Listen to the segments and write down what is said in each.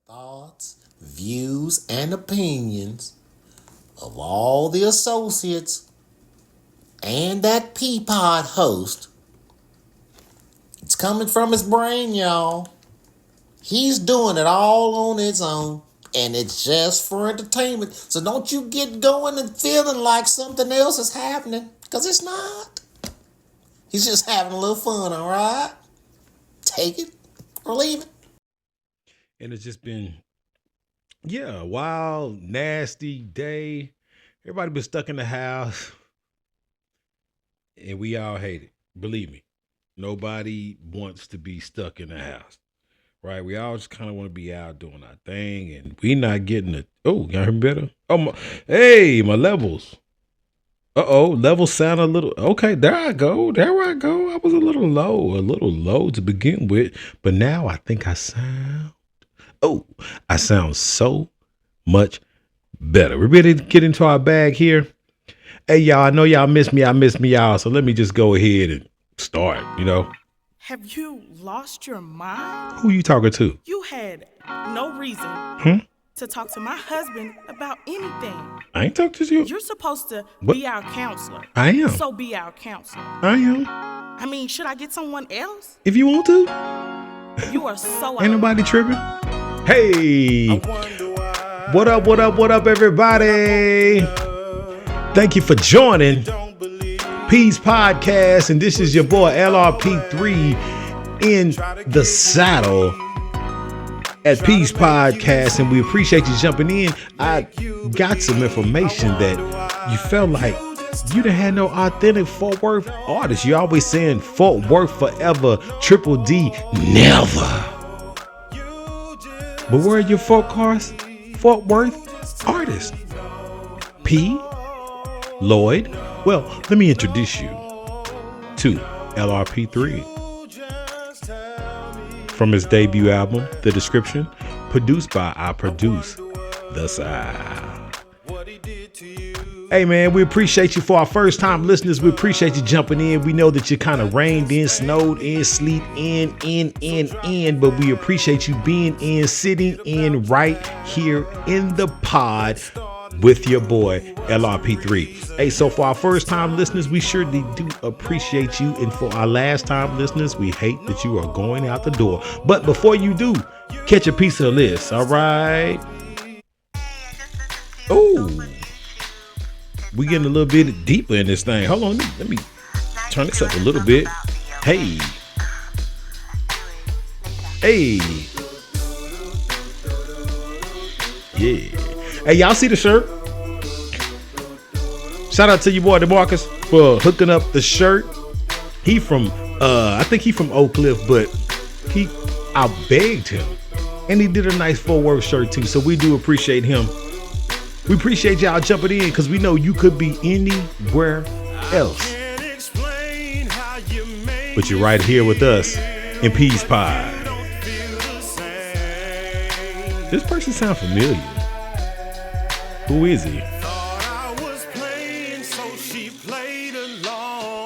thoughts, views, and opinions of all the associates and that Peapod host. It's coming from his brain, y'all. He's doing it all on his own, and it's just for entertainment. So don't you get going and feeling like something else is happening, because it's not. He's just having a little fun, all right? Take it or leave it. And it's just been, a wild, nasty day. Everybody been stuck in the house, and we all hate it. Believe me, nobody wants to be stuck in the house, right? We all just kind of want to be out doing our thing, and we not getting it. Oh, y'all hear me better? Hey, my levels. Levels sound a little okay. There I go. I was a little low to begin with, but now I think I sound. Oh, I sound so much better. We're ready to get into our bag here. Hey, y'all, I know y'all miss me. I miss me, y'all. So let me just go ahead and start, Have you lost your mind? Who you talking to? You had no reason to talk to my husband about anything. I ain't talking to you. You're supposed to What? be our counselor. I am. So be our counselor. I am. I mean, should I get someone else? If you want to. You are so Ain't nobody tripping. Hey. What up, everybody? Thank you for joining P's Podcast, and this is your boy LRP3 in the saddle at P's Podcast, and we appreciate you jumping in. I got some information that you felt like you done had no authentic Fort Worth artists. You always saying Fort Worth forever, Triple D never. But where are your Fort Worth artists? P. Lloyd. Well, let me introduce you to LRP3 from his debut album, The Description, produced by I Produce The Sound. Hey man, we appreciate you. For our first time listeners, we appreciate you jumping in. We know that you kind of rained in, snowed in, sleet in, but we appreciate you being in, sitting in right here in the pod with your boy LRP3. Hey, so for our first time listeners, we surely do appreciate you. And for our last time listeners, we hate that you are going out the door. But before you do, catch a piece of this, all right? Oh, we getting a little bit deeper in this thing. Hold on, let me turn this up a little bit. Hey. Yeah. Hey, y'all see the shirt? Shout out to your boy DeMarcus for hooking up the shirt. He from I think he from Oak Cliff, but I begged him, and he did a nice Fort Worth shirt too. So we do appreciate him. We appreciate y'all jumping in, because we know you could be anywhere else, but you're right here with us in Peace Pie. This person sounds familiar. Who is he?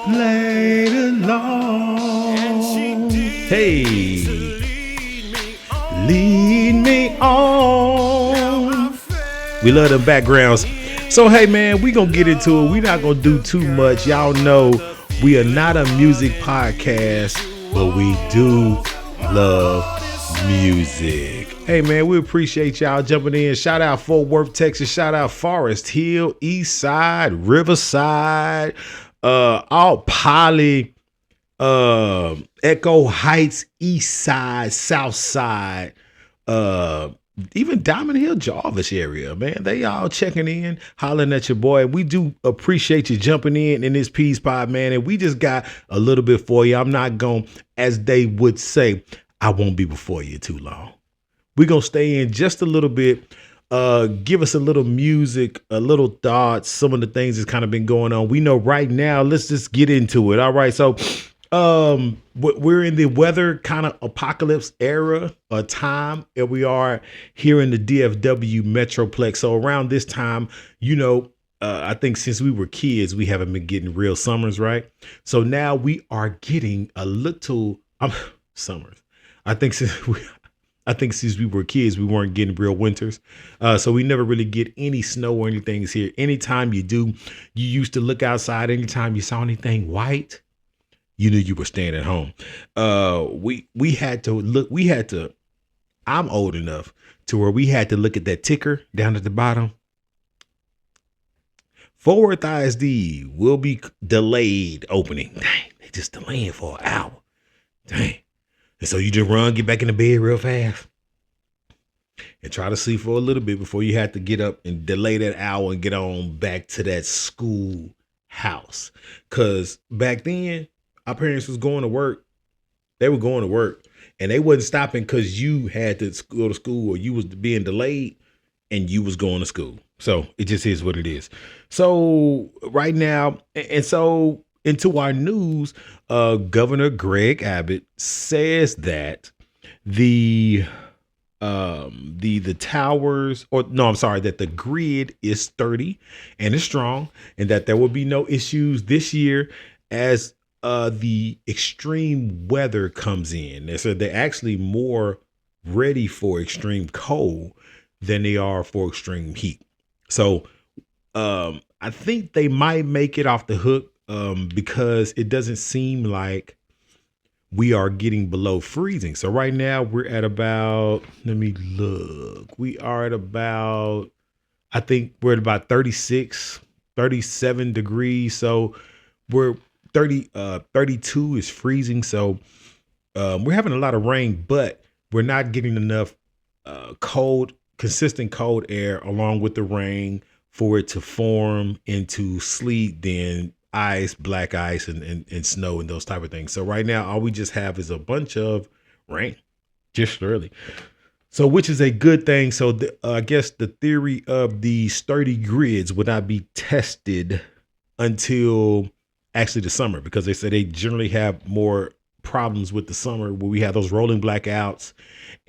Played along. Hey, lead me on. We love them backgrounds. So hey man, we gonna get into it. We not gonna do too much. Y'all know we are not a music podcast, but we do love music. Hey man, we appreciate y'all jumping in. Shout out Fort Worth, Texas. Shout out Forest Hill, East Side, Riverside, all Poly, Echo Heights, East Side, South Side, even Diamond Hill, Jarvis area, man. They all checking in, hollering at your boy. We do appreciate you jumping in this Peace Pod, man. And we just got a little bit for you. I'm not going, as they would say, I won't be before you too long. We're going to stay in just a little bit. Give us a little music, a little thoughts, some of the things that's kind of been going on. We know right now, let's just get into it. All right. So we're in the weather kind of apocalypse era or time, and we are here in the DFW Metroplex. So around this time, I think since we were kids, we haven't been getting real summers, right? So now we are getting a little summers. I think since I think since we were kids, we weren't getting real winters. So we never really get any snow or anything here. Anytime you do, you used to look outside. Anytime you saw anything white, you knew you were staying at home. We had to look, I'm old enough to where we had to look at that ticker down at the bottom. Fort Worth ISD will be delayed opening. Dang, they just delaying for an hour. Dang. And so you just run, get back in the bed real fast and try to sleep for a little bit before you have to get up and delay that hour and get on back to that school house. Cause back then our parents was going to work. They were going to work and they wasn't stopping cause you had to go to school or you was being delayed and you was going to school. So it just is what it is. So right now, and so into our news, Governor Greg Abbott says that the towers, or no, I'm sorry, that the grid is sturdy and is strong, and that there will be no issues this year as the extreme weather comes in. They said they're actually more ready for extreme cold than they are for extreme heat. So I think they might make it off the hook because it doesn't seem like we are getting below freezing. So right now we're at about, let me look. We are at about, I think we're at about 36, 37 degrees. So we're 32 is freezing. So we're having a lot of rain, but we're not getting enough consistent cold air along with the rain for it to form into sleet, then ice, black ice, and snow and those type of things. So right now, all we just have is a bunch of rain, just early. So which is a good thing. So I guess the theory of the sturdy grids would not be tested until actually the summer, because they say they generally have more problems with the summer where we have those rolling blackouts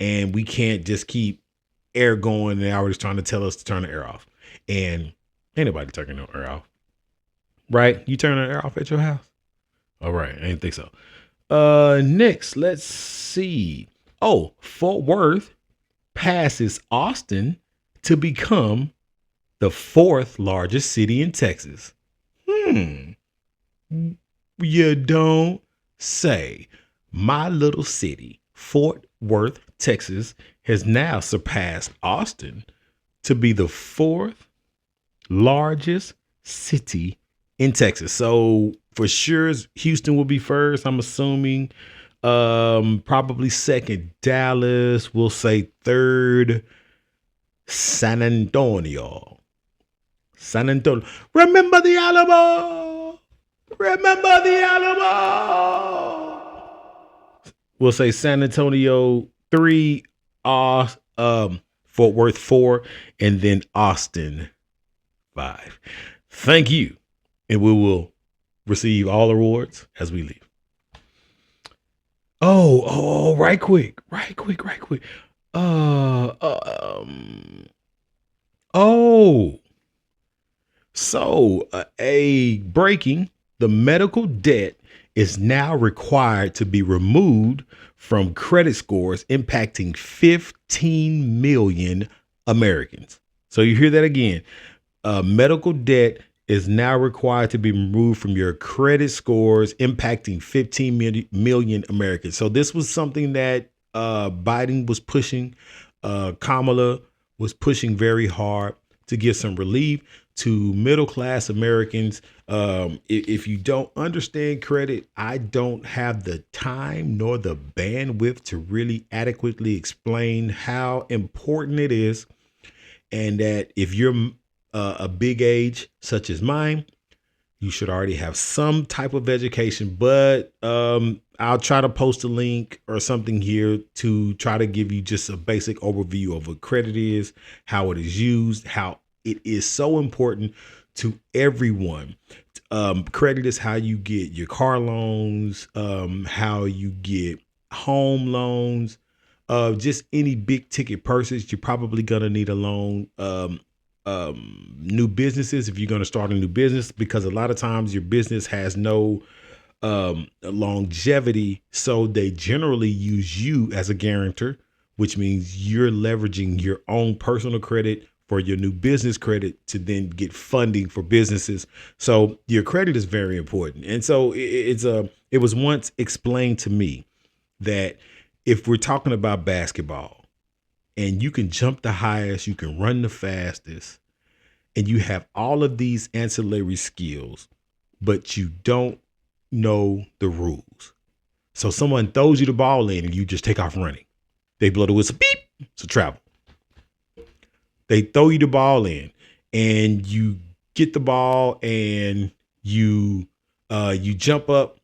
and we can't just keep air going and they're always trying to tell us to turn the air off. And ain't nobody turning no air off. Right? You turn the air off at your house? All right. I didn't think so. Next, let's see. Oh, Fort Worth passes Austin to become the 4th largest city in Texas. You don't say. My little city, Fort Worth, Texas, has now surpassed Austin to be the 4th largest city in Texas. So for sure, Houston will be first, I'm assuming. Probably second, Dallas. We'll say third, San Antonio. Remember the Alamo. Remember the Alamo. We'll say San Antonio 3, Fort Worth 4, and then Austin 5. Thank you. And we will receive all awards as we leave. Right quick. Breaking, the medical debt is now required to be removed from credit scores, impacting 15 million Americans. So you hear that again. Medical debt is now required to be removed from your credit scores, impacting 15 million Americans. So this was something that Biden was pushing. Kamala was pushing very hard to give some relief to middle-class Americans. If you don't understand credit, I don't have the time nor the bandwidth to really adequately explain how important it is. And that if you're a big age such as mine, you should already have some type of education, but I'll try to post a link or something here to try to give you just a basic overview of what credit is, how it is used, how it is so important to everyone. Credit is how you get your car loans, how you get home loans, just any big ticket purchase. You're probably going to need a loan. New businesses, if you're going to start a new business, because a lot of times your business has no longevity, so they generally use you as a guarantor which means you're leveraging your own personal credit for your new business credit to then get funding for businesses. So your credit is very important. And so it was once explained to me that if we're talking about basketball and you can jump the highest, you can run the fastest, and you have all of these ancillary skills, but you don't know the rules. So someone throws you the ball in and you just take off running. They blow the whistle, beep, it's a travel. They throw you the ball in and you get the ball and you jump up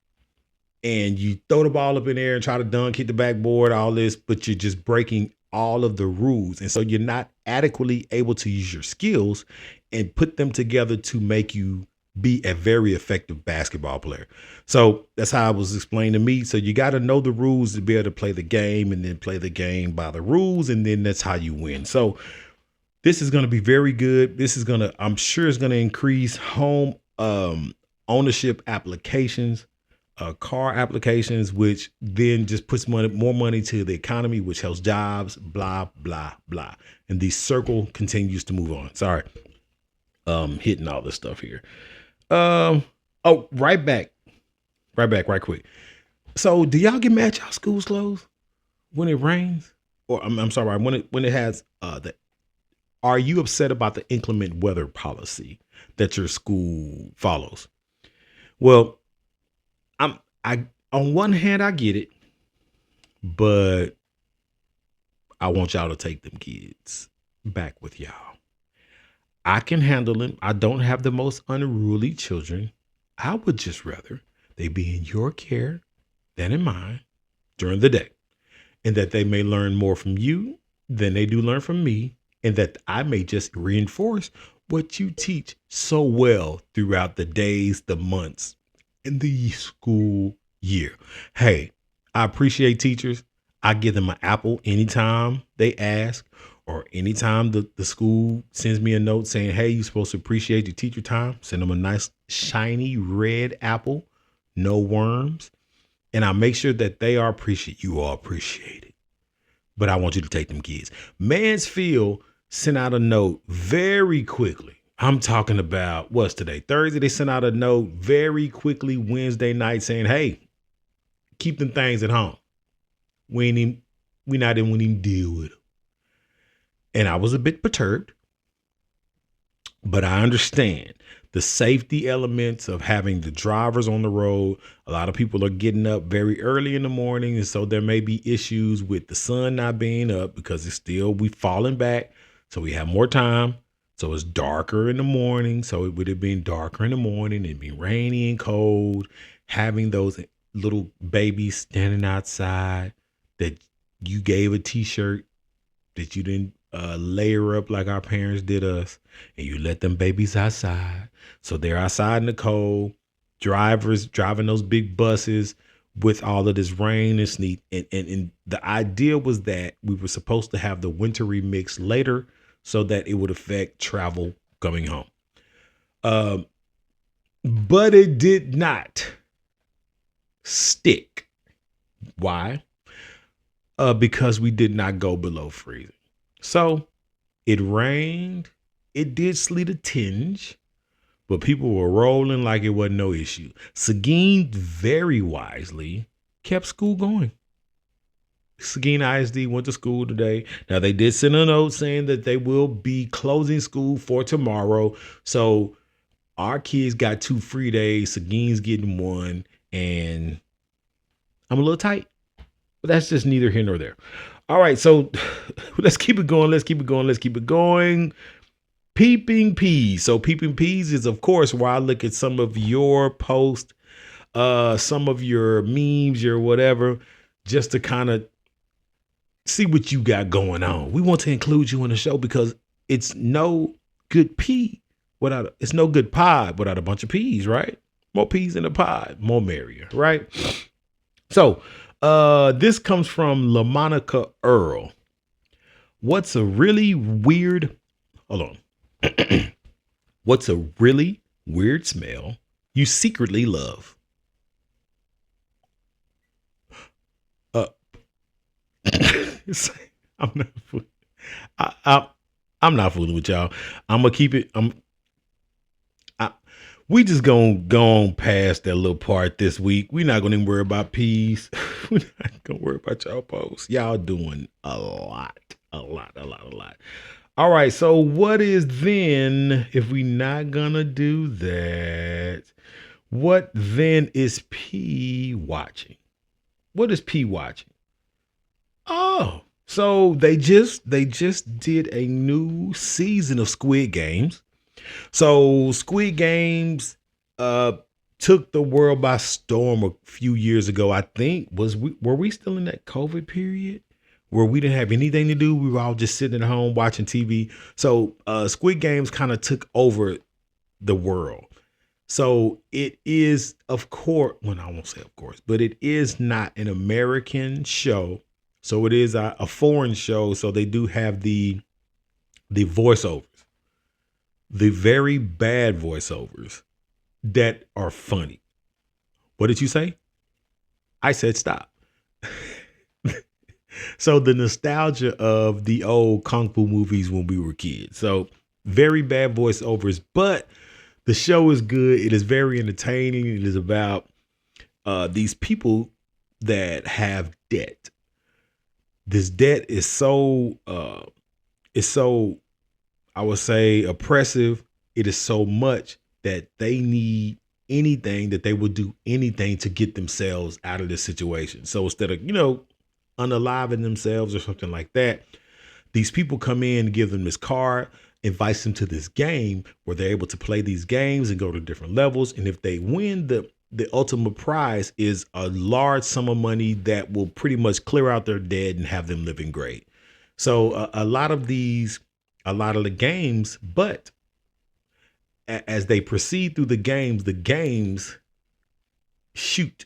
and you throw the ball up in there and try to dunk, hit the backboard, all this, but you're just breaking all of the rules. And so you're not adequately able to use your skills and put them together to make you be a very effective basketball player. So that's how it was explained to me. So you got to know the rules to be able to play the game, and then play the game by the rules. And then that's how you win. So this is going to be very good. This is I'm sure it's going to increase home ownership applications, car applications, which then just puts more money to the economy, which helps jobs, blah, blah, blah. And the circle continues to move on. Sorry. Hitting all this stuff here. Right back, right quick. So do y'all get mad y'all schools closed when it rains? Or I'm sorry, when it has are you upset about the inclement weather policy that your school follows? Well, I on one hand I get it, but I want y'all to take them kids back with y'all. I can handle them. I don't have the most unruly children. I would just rather they be in your care than in mine during the day, and that they may learn more from you than they do learn from me, and that I may just reinforce what you teach so well throughout the days, the months, and the school year. Hey, I appreciate teachers. I give them an apple anytime they ask, or anytime the school sends me a note saying, hey, you're supposed to appreciate your teacher time. Send them a nice shiny red apple, no worms. And I make sure that they are appreciated. You all appreciate it. But I want you to take them kids. Mansfield sent out a note very quickly. I'm talking about, what's today? Thursday. They sent out a note very quickly Wednesday night saying, hey, keep them things at home. We not even deal with them. And I was a bit perturbed, but I understand the safety elements of having the drivers on the road. A lot of people are getting up very early in the morning. And so there may be issues with the sun not being up because we falling back. So we have more time. So it's darker in the morning. So it would have been darker in the morning. It'd be rainy and cold. Having those little babies standing outside that you gave a t-shirt that you didn't layer up like our parents did us, and you let them babies outside. So they're outside in the cold, drivers driving those big buses with all of this rain and sleet. And the idea was that we were supposed to have the wintry mix later so that it would affect travel coming home. But it did not stick. Why? Because we did not go below freezing. So it rained. It did sleet a tinge, but people were rolling like it wasn't no issue. Seguin very wisely kept school going. Seguin ISD went to school today. Now they did send a note saying that they will be closing school for tomorrow. So our kids got 2 free days. Seguin's getting 1, and I'm a little tight, but that's just neither here nor there. All right, so let's keep it going. Peeping Peas. So Peeping Peas is, of course, where I look at some of your posts, some of your memes, your whatever, just to kind of see what you got going on. We want to include you in the show because it's no good it's no good pod without a bunch of peas, right? More peas in the pod, more merrier, right? So this comes from LaMonica Earl. What's a really weird smell you secretly love? I'm not. I, I'm not fooling with y'all. I'm gonna keep it. I, we just gonna go on past that little part this week. We're not gonna even worry about peas. We're not gonna worry about y'all posts. Y'all doing a lot, a lot, a lot, a lot. All right. So what is then if we not gonna do that? What then is P watching? What is P watching? Oh, so they just did a new season of Squid Games. So Squid Games uh took the world by storm a few years ago. I think were we still in that COVID period where we didn't have anything to do? We were all just sitting at home watching TV. So Squid Games kind of took over the world. So it is, of course, well, I won't say of course, but it is not an American show. So it is a foreign show. So they do have the voiceovers, the very bad voiceovers that are funny. What did you say? I said stop. So the nostalgia of the old kung fu movies when we were kids. So very bad voiceovers, but the show is good. It is very entertaining. It is about these people that have debt. This debt is so I would say oppressive. It is so much that they need anything, that they will do anything to get themselves out of this situation. So instead of, unaliving themselves or something like that, these people come in and give them this card, invites them to this game where they're able to play these games and go to different levels. And if they win, the ultimate prize is a large sum of money that will pretty much clear out their debt and have them living great. So a lot of the games, but as they proceed through the games shoot.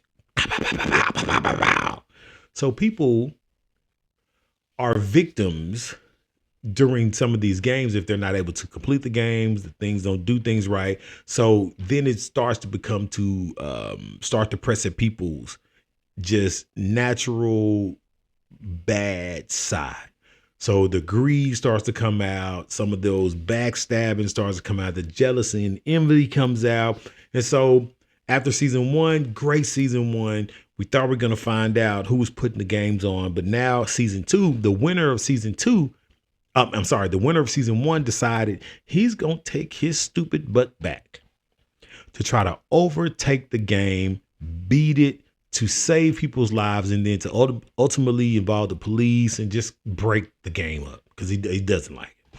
So people are victims during some of these games if they're not able to complete the games, the things don't do things right. So then it starts to become to start to press at people's just natural bad side. So the greed starts to come out. Some of those backstabbing starts to come out. The jealousy and envy comes out. And so after season one, great season one, we thought we were going to find out who was putting the games on. But now season two, the winner of season one decided he's going to take his stupid butt back to try to overtake the game, beat it, to save people's lives, and then to ultimately involve the police and just break the game up because he doesn't like it.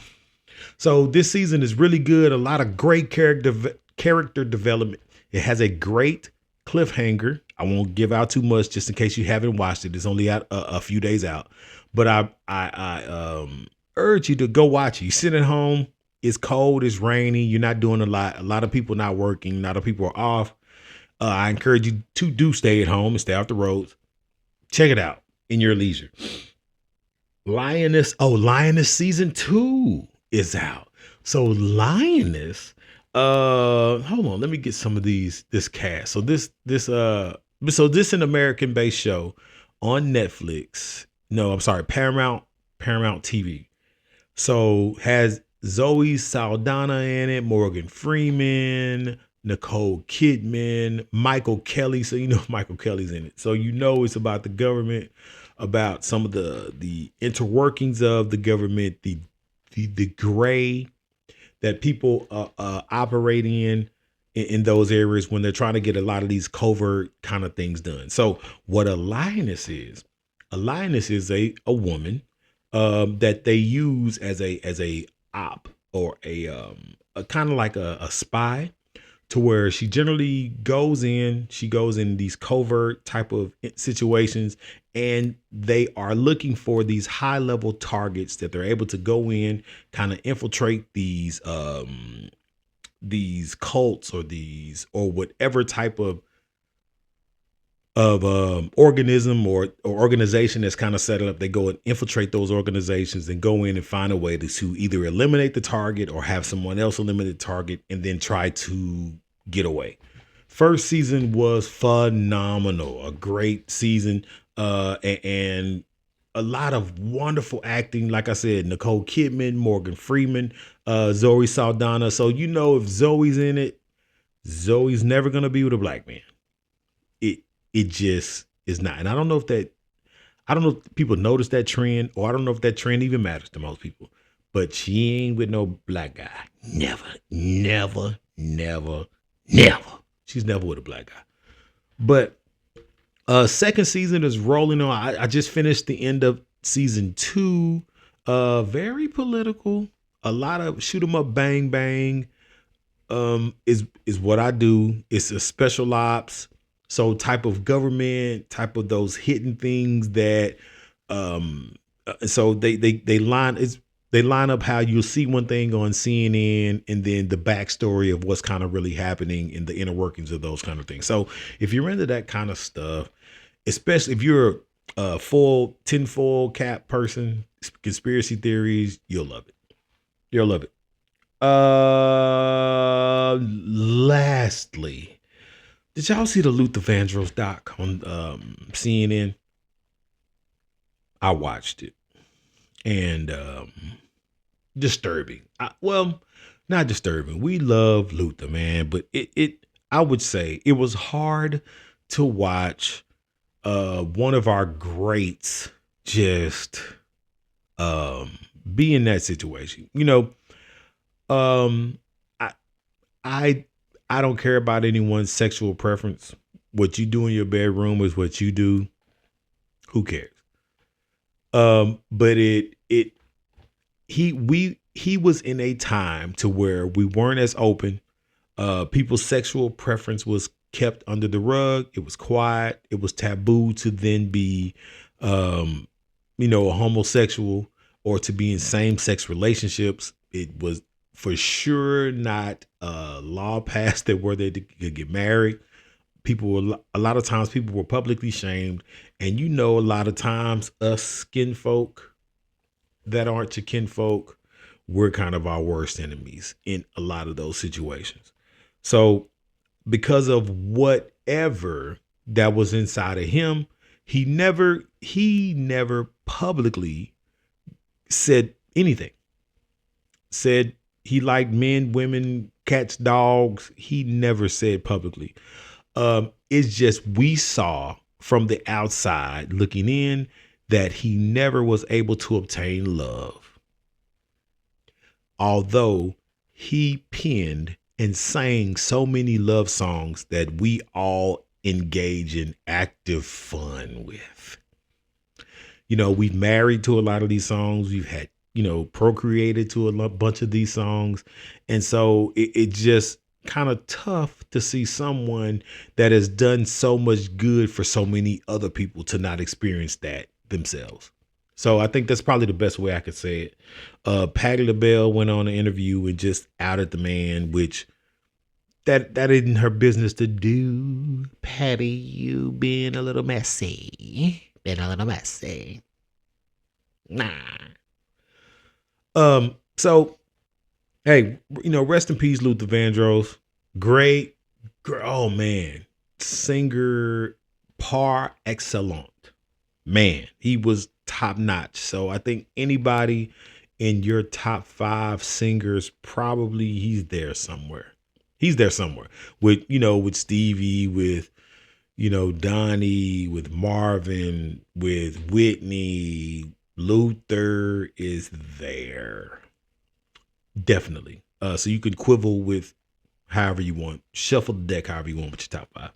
So this season is really good. A lot of great character development. It has a great cliffhanger. I won't give out too much just in case you haven't watched it. It's only out a few days out, but I urge you to go watch it. You sit at home. It's cold. It's rainy. You're not doing a lot. A lot of people not working. A lot of people are off. I encourage you to do stay at home and stay off the roads. Check it out in your leisure. Lioness season 2 is out. So Lioness, hold on, let me get some of this cast. So this an American based show on Netflix. No, I'm sorry, Paramount TV. So has Zoe Saldana in it, Morgan Freeman, Nicole Kidman, Michael Kelly. So Michael Kelly's in it. So it's about the government, about some of the interworkings of the government, the gray that people operate in those areas when they're trying to get a lot of these covert kind of things done. So what a lioness is a woman that they use as a op or a kind of like a spy, to where she generally goes in these covert type of situations, and they are looking for these high level targets that they're able to go in, kind of infiltrate these cults or whatever type of organism or organization that's kind of set up. They go and infiltrate those organizations and go in and find a way to either eliminate the target or have someone else eliminate the target and then try to get away. First season was phenomenal, a great season, and a lot of wonderful acting. Like I said, Nicole Kidman, Morgan Freeman, Zoe Saldana. So if Zoe's in it, Zoe's never gonna be with a black man. It just is not. And I don't know if people notice that trend, or I don't know if that trend even matters to most people. But she ain't with no black guy. Never, never, never, never. She's never with a black guy. But second season is rolling on. I just finished the end of season 2. Very political. A lot of shoot 'em up, bang bang. Is what I do. It's a special ops. So type of government, type of those hidden things that so they line up how you'll see one thing on CNN and then the backstory of what's kind of really happening in the inner workings of those kind of things. So if you're into that kind of stuff, especially if you're a full tinfoil cap person, conspiracy theories, you'll love it. You'll love it. Lastly, did y'all see the Luther Vandross doc on CNN? I watched it, and disturbing. Well, not disturbing. We love Luther, man, but I would say it was hard to watch one of our greats just be in that situation. I I don't care about anyone's sexual preference. What you do in your bedroom is what you do. Who cares? But he was in a time to where we weren't as open. People's sexual preference was kept under the rug. It was quiet. It was taboo to then be, a homosexual or to be in same-sex relationships. It was for sure not a law passed that where they could get married. A lot of times people were publicly shamed. And a lot of times us kinfolk that aren't your kinfolk, we're kind of our worst enemies in a lot of those situations. So because of whatever that was inside of him, he never publicly said anything. Said he liked men, women, cats, dogs. He never said publicly. It's just we saw from the outside looking in that he never was able to obtain love. Although he penned and sang so many love songs that we all engage in active fun with. We've married to a lot of these songs. We've had, procreated to a bunch of these songs. And so it just kind of tough to see someone that has done so much good for so many other people to not experience that themselves. So I think that's probably the best way I could say it. Patti LaBelle went on an interview and just outed the man, which that isn't her business to do. Patty, you been a little messy. Nah. So, hey, rest in peace, Luther Vandross. Great. Oh man. Singer par excellence. Man, he was top notch. So I think anybody in your top 5 singers, probably he's there somewhere. With Stevie, with, Donnie, with Marvin, with Whitney. Luther is there. Definitely. So you can quibble with however you want, shuffle the deck however you want with your top 5.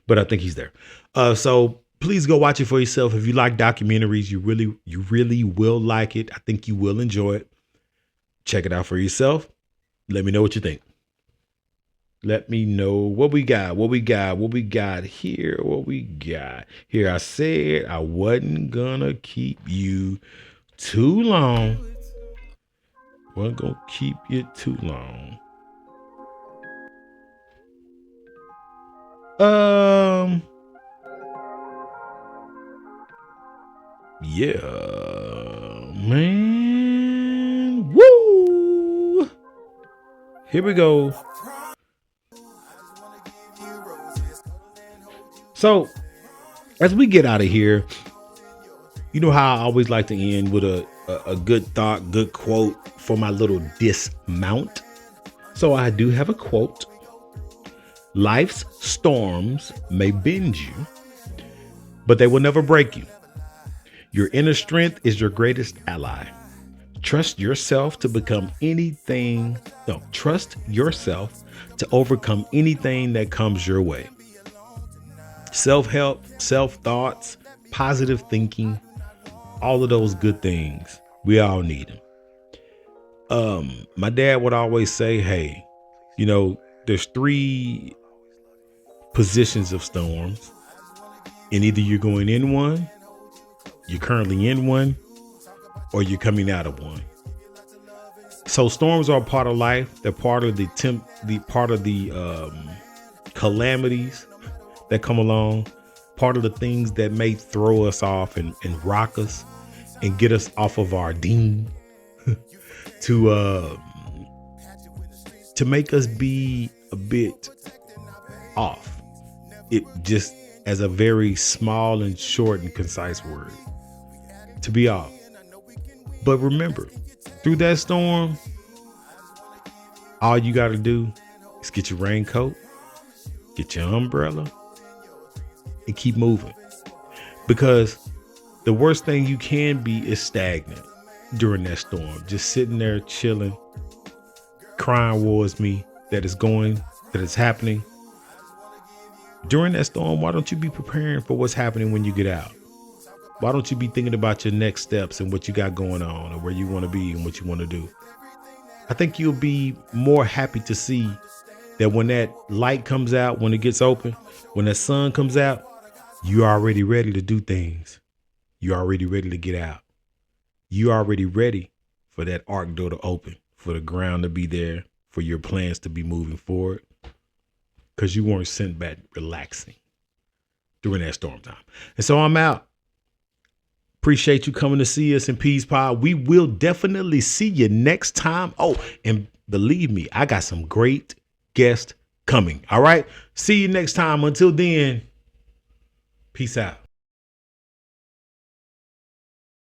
But I think he's there. So please go watch it for yourself. If you like documentaries, you really will like it. I think you will enjoy it. Check it out for yourself. Let me know what you think. Let me know what we got here. I said I wasn't gonna keep you too long. Wasn't gonna keep you too long. Yeah, man. Woo! Here we go. So, as we get out of here, You know how I always like to end with a good thought, good quote for my little dismount. So I do have a quote. Life's storms may bend you, but they will never break you. Your inner strength is your greatest ally. Trust yourself to become anything. No, trust yourself to overcome anything that comes your way. Self-help, self-thoughts, positive thinking, all of those good things. We all need them. My dad would always say, hey, there's 3 positions of storms, and either you're going in one, you're currently in one, or you're coming out of one. So storms are a part of life. They're part of the calamities that come along, part of the things that may throw us off and rock us and get us off of our dean to make us be a bit off. It just as a very small and short and concise word, to be off. But remember, through that storm, all you got to do is get your raincoat, get your umbrella, and keep moving. Because the worst thing you can be is stagnant during that storm. Just sitting there chilling, crying towards me that it's happening. During that storm, why don't you be preparing for what's happening when you get out? Why don't you be thinking about your next steps and what you got going on and where you want to be and what you want to do? I think you'll be more happy to see that when that light comes out, when it gets open, when the sun comes out, you're already ready to do things. You're already ready to get out. You're already ready for that arc door to open, for the ground to be there, for your plans to be moving forward. Because you weren't sent back relaxing during that storm time. And so I'm out. Appreciate you coming to see us in Peace Pod. We will definitely see you next time. Oh, and believe me, I got some great guests coming. All right. See you next time. Until then, peace out.